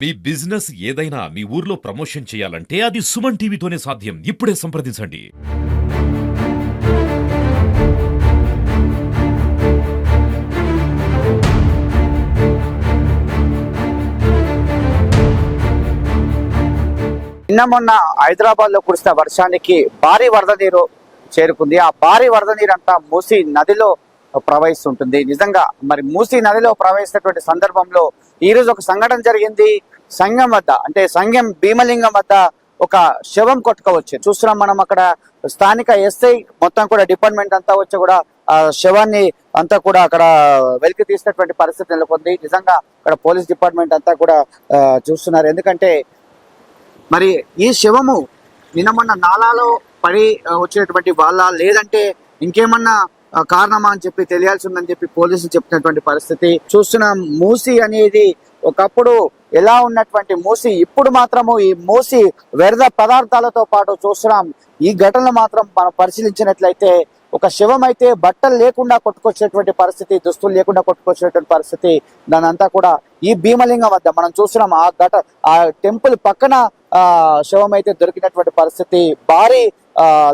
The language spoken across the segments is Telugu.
మీ బిజినెస్ ఏదైనా మీ ఊర్లో ప్రమోషన్ చేయాలంటే అది సుమన్ టీవీతోనే సాధ్యం. ఇప్పుడే సంప్రదించండి. నిన్న మొన్న హైదరాబాద్ లో కురిసిన వర్షానికి భారీ వరద నీరు చేరుకుంది. ఆ భారీ వరద నీరు అంతా మూసీ నదిలో ప్రవహిస్తుంటుంది. నిజంగా మరి మూసీ నదిలో ప్రవహిస్తున్నటువంటి సందర్భంలో ఈ రోజు ఒక సంఘటన జరిగింది. సంఘం వద్ద అంటే సంఘం భీమలింగం వద్ద ఒక శవం కొట్టుకోవచ్చు చూస్తున్నాం మనం. అక్కడ స్థానిక ఎస్ఐ మొత్తం కూడా డిపార్ట్మెంట్ అంతా వచ్చి కూడా ఆ శవాన్ని అంతా కూడా అక్కడ వెలికి తీసినటువంటి పరిస్థితి నెలకొంది. నిజంగా అక్కడ పోలీస్ డిపార్ట్మెంట్ అంతా కూడా చూస్తున్నారు. ఎందుకంటే మరి ఈ శవము నిన్న మొన్న నాలాలో పడి వచ్చినటువంటి వాళ్ళ లేదంటే ఇంకేమన్నా కారణమా అని చెప్పి తెలియాల్సి ఉందని చెప్పి పోలీసులు చెప్తున్నటువంటి పరిస్థితి చూస్తున్నాం. మూసీ అనేది ఒకప్పుడు ఎలా ఉన్నటువంటి మూసీ ఇప్పుడు మాత్రము ఈ మూసీ వ్యర్థ పదార్థాలతో పాటు చూస్తున్నాం. ఈ ఘటనలు మాత్రం మనం పరిశీలించినట్లయితే ఒక శవం అయితే బట్టలు లేకుండా కొట్టుకొచ్చినటువంటి పరిస్థితి, దుస్తులు లేకుండా కొట్టుకొచ్చినటువంటి పరిస్థితి. దాని అంతా కూడా ఈ భీమలింగం వద్ద మనం చూస్తున్నాం. ఆ టెంపుల్ పక్కన శవం అయితే దొరికినటువంటి పరిస్థితి. భారీ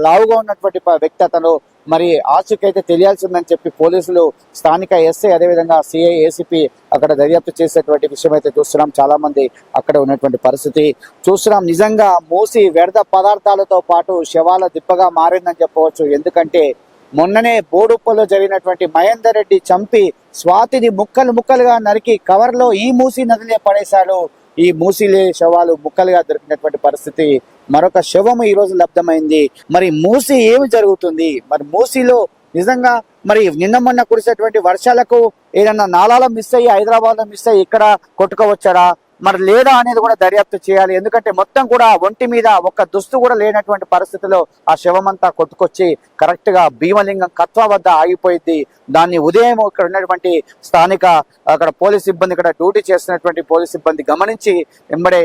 లావుగా ఉన్నటువంటి వ్యక్తి అతను. మరి ఆచూకైతే తెలియాల్సి ఉందని చెప్పి పోలీసులు, స్థానిక ఎస్ఐ, అదేవిధంగా సిఐ, ఏసీపీ అక్కడ దర్యాప్తు చేసేటువంటి విషయం అయితే చూస్తున్నాం. చాలా మంది అక్కడ ఉన్నటువంటి పరిస్థితి చూస్తున్నాం. నిజంగా మూసి వ్యర్థ పదార్థాలతో పాటు శవాల దిబ్బగా మారిందని చెప్పవచ్చు. ఎందుకంటే మొన్ననే బోడుప్పలో జరిగినటువంటి మహేందర్ రెడ్డి చంపి స్వాతిని ముక్కలు ముక్కలుగా నరికి కవర్లో ఈ మూసీ నదిలే పడేశాడు. ఈ మూసీలే శవాలు ముక్కలుగా దొరికినటువంటి పరిస్థితి. మరొక శవము ఈ రోజు లబ్ధమైంది. మరి మూసీ ఏమి జరుగుతుంది? మరి మూసీలో నిజంగా మరి నిన్న మొన్న కురిసేటువంటి వర్షాలకు ఏదన్నా నాలాలో మిస్ అయ్యి హైదరాబాద్ లో మిస్ అయ్యి ఇక్కడ కొట్టుకోవచ్చారా మరి లేదా అనేది కూడా దర్యాప్తు చేయాలి. ఎందుకంటే మొత్తం కూడా ఒంటి మీద ఒక్క దుస్తు కూడా లేనటువంటి పరిస్థితిలో ఆ శవం అంతా కొట్టుకొచ్చి కరెక్ట్ గా భీమలింగం కత్వా వద్ద ఆగిపోయింది. దాన్ని ఉదయం ఇక్కడ ఉన్నటువంటి స్థానిక అక్కడ పోలీస్ సిబ్బంది, ఇక్కడ డ్యూటీ చేస్తున్నటువంటి పోలీస్ సిబ్బంది గమనించి వెంబడే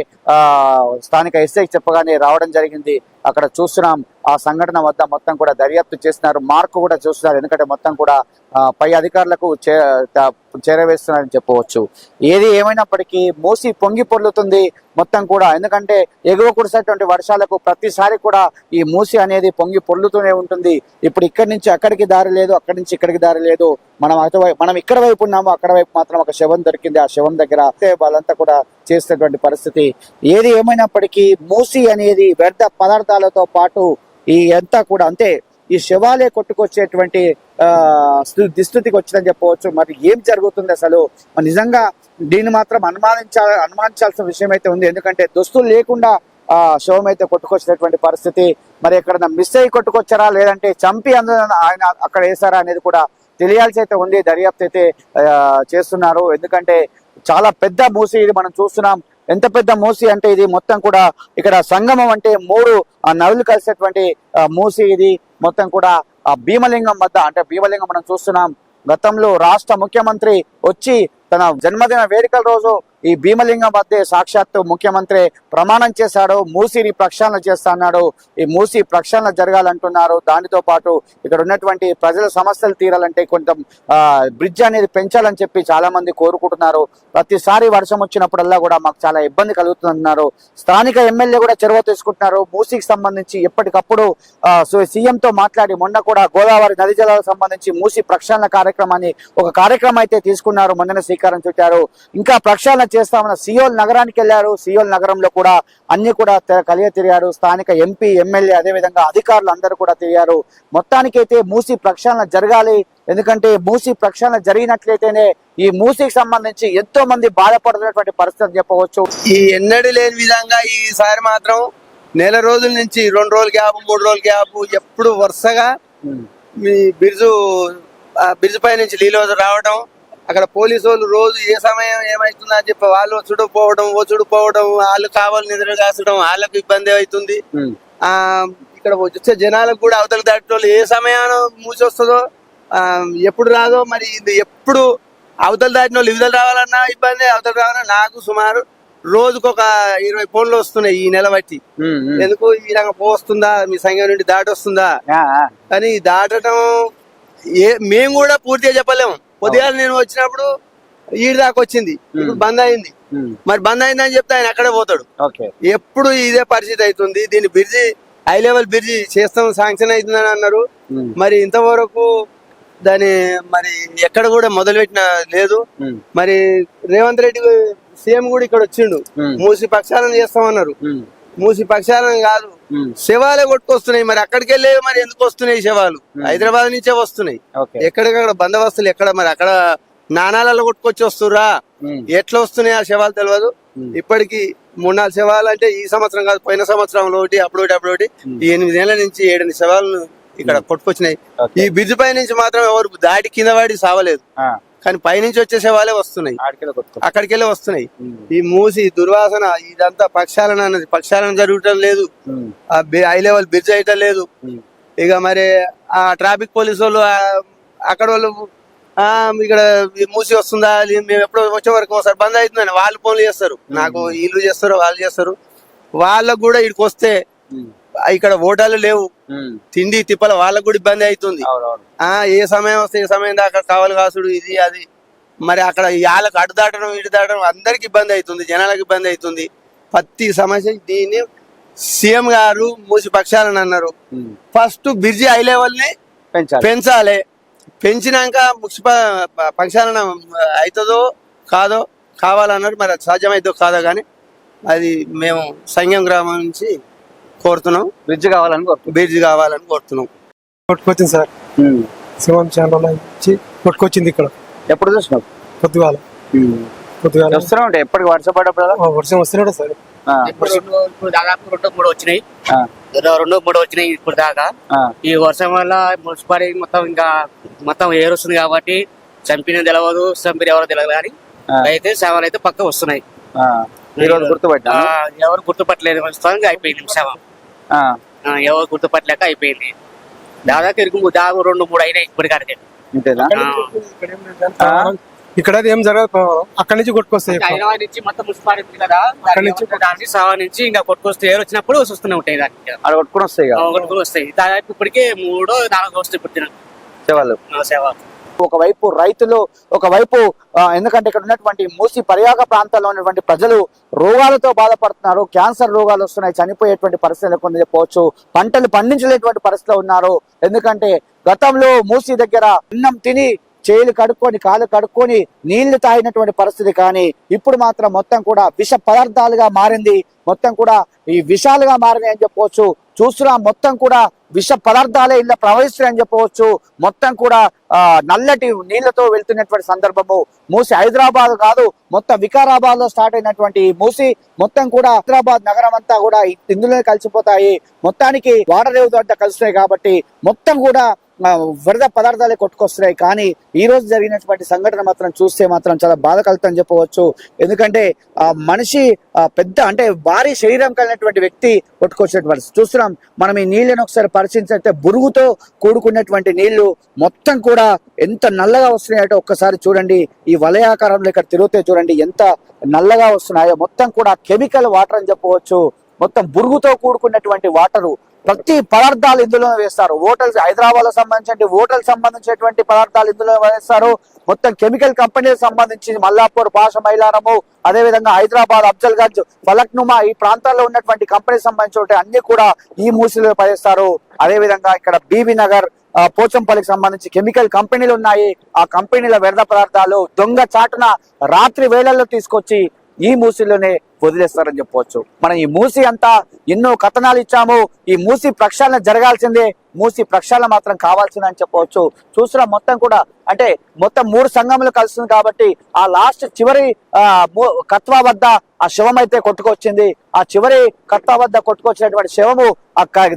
స్థానిక ఎస్ఐకి చెప్పగానే రావడం జరిగింది. అక్కడ చూస్తున్నాం ఆ సంఘటన వద్ద మొత్తం కూడా దర్యాప్తు చేస్తున్నారు. మార్కు కూడా చూస్తున్నారు. ఎందుకంటే మొత్తం కూడా పై అధికారులకు చేరవేస్తున్నారని చెప్పవచ్చు. ఏది ఏమైనప్పటికీ మూసి పొంగి పొర్లుతుంది మొత్తం కూడా. ఎందుకంటే ఎగువ కురిసేటువంటి వర్షాలకు ప్రతిసారి కూడా ఈ మూసి అనేది పొంగి పొర్లుతూనే ఉంటుంది. ఇప్పుడు ఇక్కడి నుంచి అక్కడికి దారి లేదు, అక్కడి నుంచి ఇక్కడికి దారి లేదు. మనం ఇక్కడ వైపు ఉన్నాము, అక్కడ వైపు మాత్రం ఒక శవం దొరికింది. ఆ శవం దగ్గర వాళ్ళంతా కూడా చేసేటువంటి పరిస్థితి. ఏది ఏమైనప్పటికీ మూసి అనేది వ్యర్థ పదార్థాలతో పాటు ఈ అంతా కూడా అంతే ఈ శవాలే కొట్టుకొచ్చేటువంటి దుస్థితికి వచ్చిందని చెప్పవచ్చు. మరి ఏం జరుగుతుంది అసలు? నిజంగా దీన్ని మాత్రం అనుమానించాల్సిన విషయం అయితే ఉంది. ఎందుకంటే దుస్తులు లేకుండా శవం అయితే కొట్టుకొచ్చినటువంటి పరిస్థితి. మరి ఎక్కడన్నా మిస్ అయ్యి కొట్టుకొచ్చారా లేదంటే చంపి ఆయన అక్కడ వేసారా అనేది కూడా తెలియాల్సి అయితే ఉంది. దర్యాప్తు అయితే చేస్తున్నారు. ఎందుకంటే చాలా పెద్ద మూసి ఇది మనం చూస్తున్నాం. ఎంత పెద్ద మూసి అంటే ఇది మొత్తం కూడా ఇక్కడ సంగమం అంటే 3 నదులు కలిసేటువంటి మూసి ఇది మొత్తం కూడా భీమలింగం వద్ద. అంటే భీమలింగం మనం చూస్తున్నాం. గతంలో రాష్ట్ర ముఖ్యమంత్రి వచ్చి తన జన్మదిన వేడుకల రోజు ఈ భీమలింగం వద్దే సాక్షాత్తు ముఖ్యమంత్రి ప్రమాణం చేశాడు. మూసీని ప్రక్షాళన చేస్తా అన్నాడు. ఈ మూసీ ప్రక్షాళన జరగాలంటున్నారు. దానితో పాటు ఇక్కడ ఉన్నటువంటి ప్రజల సమస్యలు తీరాలంటే కొంచెం బ్రిడ్జ్ అనేది పెంచాలని చెప్పి చాలా మంది కోరుకుంటున్నారు. ప్రతిసారి వర్షం వచ్చినప్పుడల్లా కూడా మాకు చాలా ఇబ్బంది కలుగుతుందన్నారు. స్థానిక ఎమ్మెల్యే కూడా చొరవ తీసుకుంటున్నారు. మూసీకి సంబంధించి ఎప్పటికప్పుడు సీఎంతో మాట్లాడి మొన్న కూడా గోదావరి నది జలాలకు సంబంధించి మూసీ ప్రక్షాళన కార్యక్రమాన్ని ఒక కార్యక్రమం అయితే తీసుకున్నారు. మొన్న శ్రీకారం చుట్టారు. ఇంకా ప్రక్షాళన చేస్తామన్న సియోల్ నగరానికి వెళ్ళారు. సియోల్ నగరంలో కూడా అన్ని కూడా కలియ తిరిగారు. స్థానిక ఎంపీ, ఎమ్మెల్యే, అదేవిధంగా అధికారులు అందరూ కూడా తిరిగారు. మొత్తానికైతే మూసీ ప్రక్షాళన జరగాలి. ఎందుకంటే మూసీ ప్రక్షాళన జరిగినట్లయితేనే ఈ మూసీకి సంబంధించి ఎంతో మంది బాధపడుతున్నటువంటి పరిస్థితి చెప్పవచ్చు. ఈ ఎన్నడూ లేని విధంగా ఈసారి మాత్రం నెల రోజుల నుంచి 2 రోజుల గ్యాప్, 3 రోజుల గ్యాప్ ఎప్పుడు వరుసగా మీ బ్రిడ్జ్ పై నుంచి నీళ్ళు రావడం, అక్కడ పోలీసు వాళ్ళు రోజు ఏ సమయం ఏమైతుందా అని చెప్పి వాళ్ళు వచ్చుడుపోవడం వాళ్ళు కావాలి నిద్ర కాసడం, వాళ్ళకు ఇబ్బంది అవుతుంది. ఇక్కడ వచ్చే జనాలకు కూడా అవతల దాటిలో ఏ సమయాన మూసి వస్తుందో ఎప్పుడు రాదో మరి. ఇది ఎప్పుడు అవతల దాటిన వాళ్ళు ఇవతలు రావాలన్నా ఇబ్బంది, అవతల రావాలన్నా. నాకు సుమారు రోజుకొక 20 ఫోన్లు వస్తున్నాయి ఈ నెల బట్టి. ఎందుకు ఈ విధంగా పోస్తుందా, మీ సంఘం నుండి దాటి వస్తుందా కానీ దాటడం మేము కూడా పూర్తిగా చెప్పలేము. ఉదయాలు నేను వచ్చినప్పుడు ఈడి దాకా వచ్చింది, ఇప్పుడు బంద్ అయింది. మరి బంద్ అయిందని చెప్తే ఆయన అక్కడే పోతాడు. ఓకే. ఎప్పుడు ఇదే పరిస్థితి అవుతుంది. దీని బ్రిడ్జి హై లెవెల్ బ్రిడ్జి చేస్తాం, శాంక్షన్ అవుతుందని అన్నారు. మరి ఇంతవరకు దాని మరి ఎక్కడ కూడా మొదలు పెట్టిన లేదు. మరి రేవంత్ రెడ్డి సీఎం కూడా ఇక్కడ వచ్చిండు, మూసి ప్రక్షాళన చేస్తామన్నారు. మూసి ప్రక్షాళన కాదు, శవాలే కొట్టుకొస్తున్నాయి. మరి అక్కడికి వెళ్ళే మరి ఎందుకు వస్తున్నాయి శవాలు? హైదరాబాద్ నుంచే వస్తున్నాయి. ఎక్కడికక్కడ బందోబస్తులు ఎక్కడ మరి అక్కడ నాణాలలో కొట్టుకొచ్చి వస్తురా, ఎట్లా వస్తున్నాయి ఆ శవాలు తెలియదు. ఇప్పటికి 3-4 శవాలు అంటే ఈ సంవత్సరం కాదు, పోయిన సంవత్సరంలో ఒకటి, అప్పుడోటి ఈ 8 ఏళ్ల నుంచి 7 శవాలను ఇక్కడ కొట్టుకొచ్చినాయి. ఈ బ్రిడ్జ్ పై నుంచి మాత్రం ఎవరు దాటి కింద వాడి సావలేదు, కానీ పైనుంచి వచ్చే శవాలే వస్తున్నాయి, అక్కడికి వెళ్ళి వస్తున్నాయి. ఈ మూసి దుర్వాసన ఇదంతా ప్రక్షాళన అన్నది ప్రక్షాళన జరగటం లేదు, హై లెవెల్ బ్రిడ్జ్ అయ్యటం లేదు. ఇక మరి ఆ ట్రాఫిక్ పోలీసు వాళ్ళు అక్కడ వాళ్ళు ఇక్కడ మూసి వస్తుందా, మేము ఎప్పుడు వచ్చే వరకు ఒకసారి బంద్ అవుతుందని వాళ్ళు ఫోన్లు చేస్తారు, నాకు వీళ్ళు చేస్తారు వాళ్ళు చేస్తారు. వాళ్ళకు కూడా ఇక్కడికి వస్తే ఇక్కడ ఓటాలు లేవు, తిండి తిప్పల వాళ్ళకు కూడా ఇబ్బంది అవుతుంది. ఏ సమయం వస్తే ఏ సమయం దాకా కావాలి కాసుడు ఇది అది. మరి అక్కడ వాళ్ళకి అటు దాటడం ఇటు దాటడం అందరికి ఇబ్బంది అవుతుంది, జనాలకు ఇబ్బంది అవుతుంది. ప్రతి సమస్య దీన్ని సీఎం గారు మూసి పక్షాలని అన్నారు. ఫస్ట్ బ్రిడ్జి హై లెవెల్ ని పెంచాలి, పెంచినాక మున్సిపల్ ప్రక్షాళన అవుతుందో కాదో కావాలన్నారు. మరి అది సాధ్యమైందో కాదో కానీ అది మేము సంఘం గ్రామం నుంచి కోరుతున్నాం, బ్రిడ్జ్ కావాలని కోరుతున్నాం. కొట్టుకొచ్చింది సార్, శివం ఛానల్ నుంచి కొట్టుకొచ్చింది. ఇక్కడ ఎప్పుడు చూసినావు? పొద్దుగాల వస్తూనే ఉంటాయి, ఎప్పటికి వర్షం పడ్డప్పుడు వర్షం వస్తున్నాడు సార్. ఇప్పుడు దాదాపు 2-3 వచ్చినాయి, 2-3 వచ్చినాయి ఇప్పుడు దాకా. ఈ వర్షం వల్ల మున్సిపాలిటీ మొత్తం ఇంకా మొత్తం ఏరు వస్తుంది కాబట్టి చంపిన తెలవదు, చంపిన ఎవరో తెలియదు కానీ అయితే శవాలు అయితే పక్క వస్తున్నాయి. గుర్తుపట్టా ఎవరు గుర్తుపట్టలేదు, అయిపోయింది శవం, ఎవరు గుర్తుపట్టలేక అయిపోయింది. దాదాపు ఇరుకు దాదాపు 2-3 అయినాయి ఇప్పటికాడికి. ఇక్కడ ఏం జరగదు, అక్కడి నుంచి కొట్టుకొస్తాయి. హైదరాబాద్ నుంచి మొత్తం మున్సిపాలిటీ కదా, సవా నుంచి ఇంకా కొట్టుకొస్తే ఏరు వచ్చినప్పుడు వస్తూనే ఉంటాయి, దానికి కొట్టుకుని వస్తాయి. దాదాపు ఇప్పటికే 3-4 వస్తాయి పుట్టిన సేవలు. ఒకవైపు రైతులు, ఒకవైపు ఎందుకంటే ఇక్కడ ఉన్నటువంటి మూసి పరియాగ ప్రాంతాల్లో ఉన్నటువంటి ప్రజలు రోగాలతో బాధపడుతున్నారు, క్యాన్సర్ రోగాలు వస్తున్నాయి, చనిపోయేటువంటి పరిస్థితులు కొన్ని చెప్పవచ్చు, పంటలు పండించలేటువంటి పరిస్థితిలో ఉన్నారు. ఎందుకంటే గతంలో మూసి దగ్గర అన్నం తిని చేతులు కడుక్కొని కాళ్ళు కడుక్కొని నీళ్లు తాగినటువంటి పరిస్థితి, కానీ ఇప్పుడు మాత్రం మొత్తం కూడా విష పదార్థాలుగా మారింది, మొత్తం కూడా ఈ విషాలుగా మారినాయి అని చెప్పవచ్చు. చూస్తున్నాం మొత్తం కూడా విష పదార్థాలే ఇలా ప్రవహిస్తున్నాయని చెప్పవచ్చు. మొత్తం కూడా నల్లటి నీళ్లతో వెళ్తున్నటువంటి సందర్భము. మూసి హైదరాబాద్ కాదు, మొత్తం వికారాబాద్ లో స్టార్ట్ అయినటువంటి మూసి మొత్తం కూడా హైదరాబాద్ నగరం అంతా కూడా ఇందులోనే కలిసిపోతాయి. మొత్తానికి వాటర్ రేవు అంతా కలుస్తున్నాయి కాబట్టి మొత్తం కూడా వరద పదార్థాలే కొట్టుకొస్తున్నాయి. కానీ ఈ రోజు జరిగినటువంటి సంఘటన మాత్రం చూస్తే మాత్రం చాలా బాధ కలుగుతుందని చెప్పవచ్చు. ఎందుకంటే ఆ మనిషి పెద్ద అంటే భారీ శరీరం కలిగినటువంటి వ్యక్తి కొట్టుకొచ్చినటువంటి పరిస్థితి చూస్తున్నాం. మనం ఈ నీళ్ళని ఒకసారి పరిశీలించితే బురుగుతో కూడుకున్నటువంటి నీళ్లు మొత్తం కూడా ఎంత నల్లగా వస్తున్నాయో ఒక్కసారి చూడండి. ఈ వలయాకారంలో ఇక్కడ తిరిగితే చూడండి ఎంత నల్లగా వస్తున్నాయో. మొత్తం కూడా కెమికల్ వాటర్ అని చెప్పవచ్చు. మొత్తం బురుగుతో కూడుకున్నటువంటి వాటరు, ప్రతి పదార్థాలు ఇందులో వేస్తారు. హోటల్స్ హైదరాబాద్ లో సంబంధించినటువంటి పదార్థాలు ఇందులో వేస్తారు. మొత్తం కెమికల్ కంపెనీలకు సంబంధించి మల్లాపూర్, పాష మైలారము, అదేవిధంగా హైదరాబాద్, అఫ్జల్ గంజ్, ఫలక్నుమా ఈ ప్రాంతాల్లో ఉన్నటువంటి కంపెనీకి సంబంధించిన అన్ని కూడా ఈ మూసిలో పడేస్తారు. అదేవిధంగా ఇక్కడ బీబీ నగర్, పోచంపల్లికి సంబంధించి కెమికల్ కంపెనీలు ఉన్నాయి. ఆ కంపెనీల వ్యర్థ పదార్థాలు దొంగ చాటున రాత్రి వేళల్లో తీసుకొచ్చి ఈ మూసిలోనే వదిలేస్తారని చెప్పవచ్చు. మనం ఈ మూసి అంతా ఎన్నో కథనాలు ఇచ్చాము. ఈ మూసి ప్రక్షాళన జరగాల్సిందే, మూసి ప్రక్షాళన మాత్రం కావాల్సిందని చెప్పవచ్చు. చూసిన మొత్తం కూడా అంటే మొత్తం 3 సంఘములు కలుస్తుంది కాబట్టి ఆ లాస్ట్ చివరి కత్వా వద్ద ఆ శవం అయితే కొట్టుకొచ్చింది. ఆ చివరి కత్వా వద్ద కొట్టుకొచ్చినటువంటి శవము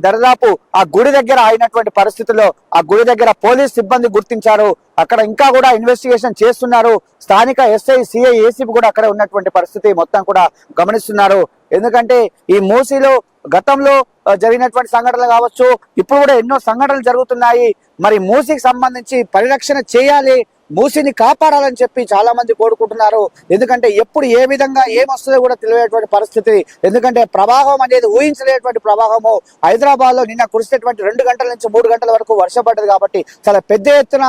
దరిదాపు ఆ గుడి దగ్గర అయినటువంటి పరిస్థితుల్లో ఆ గుడి దగ్గర పోలీస్ సిబ్బంది గుర్తించారు. అక్కడ ఇంకా కూడా ఇన్వెస్టిగేషన్ చేస్తున్నారు. స్థానిక ఎస్ఐ, సిఐ, ఏసీపీ కూడా అక్కడ ఉన్నటువంటి పరిస్థితి మొత్తం కూడా గమనిస్తున్నారు. ఎందుకంటే ఈ మూసీలో గతంలో జరిగినటువంటి సంఘటనలు కావచ్చు, ఇప్పుడు కూడా ఎన్నో సంఘటనలు జరుగుతున్నాయి. మరి మూసీకి సంబంధించి పరిరక్షణ చేయాలి, మూసిని కాపాడాలని చెప్పి చాలా మంది కోరుకుంటున్నారు. ఎందుకంటే ఎప్పుడు ఏ విధంగా ఏమొస్తుందో కూడా తెలియనటువంటి పరిస్థితి. ఎందుకంటే ప్రవాహం అనేది ఊహించలేనటువంటి ప్రవాహము. హైదరాబాద్ లో నిన్న కురిసేటువంటి 2 గంటల నుంచి 3 గంటల వరకు వర్షం పడ్డది కాబట్టి చాలా పెద్ద ఎత్తున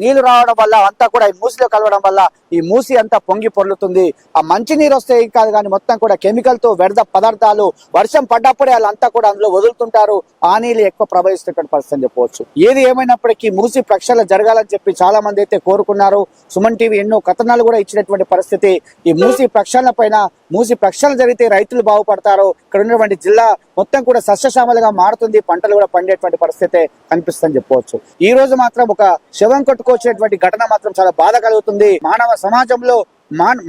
నీళ్లు రావడం వల్ల అంతా కూడా ఈ మూసిలో కలవడం వల్ల ఈ మూసి అంతా పొంగి పొర్లుతుంది. ఆ మంచి నీరు వస్తే కాదు కానీ మొత్తం కూడా కెమికల్ తో వ్యర్థ పదార్థాలు వర్షం పడ్డప్పుడే వాళ్ళంతా కూడా అందులో వదులుతుంటారు. ఆ నీళ్ళు ఎక్కువ ప్రవహిస్తున్నటువంటి పరిస్థితి అని చెప్పవచ్చు. ఏది ఏమైనప్పటికీ మూసి ప్రక్షాళన జరగాలని చెప్పి చాలా మంది అయితే కోరుకున్నారు. సుమన్ టీవీ ఎన్నో కథనాలు కూడా ఇచ్చినటువంటి పరిస్థితి. ఈ మూసి ప్రక్షాళన పైన మూసి ప్రక్షాళన జరిగితే రైతులు బాగుపడతారు. ఇక్కడ ఉన్నటువంటి జిల్లా మొత్తం కూడా సస్యశ్యామలుగా మారుతుంది. పంటలు కూడా పండేటువంటి పరిస్థితి కనిపిస్తుందని చెప్పవచ్చు. ఈ రోజు మాత్రం ఒక శవం కొట్టుకొచ్చినటువంటి ఘటన మాత్రం చాలా బాధ కలుగుతుంది. మానవ సమాజంలో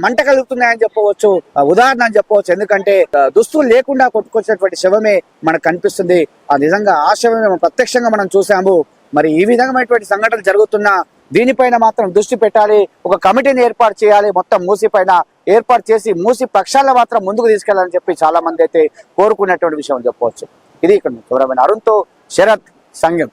మంట కలుగుతున్నాయని చెప్పవచ్చు, ఉదాహరణ అని చెప్పవచ్చు. ఎందుకంటే దుస్తులు లేకుండా కొట్టుకొచ్చినటువంటి శవమే మనకు కనిపిస్తుంది. ఆ నిజంగా ఆ శవమే ప్రత్యక్షంగా మనం చూసాము. మరి ఈ విధమైనటువంటి సంఘటనలు జరుగుతున్నా దీనిపైన మాత్రం దృష్టి పెట్టాలి. ఒక కమిటీని ఏర్పాటు చేయాలి. మొత్తం మూసి పైన ఏర్పాటు చేసి మూసి ప్రక్షాళన మాత్రం ముందుకు తీసుకెళ్లాలని చెప్పి చాలా మంది అయితే కోరుకునేటువంటి విషయం చెప్పవచ్చు. ఇది ఇక్కడ అరుణ్తో శరత్ సంఘం.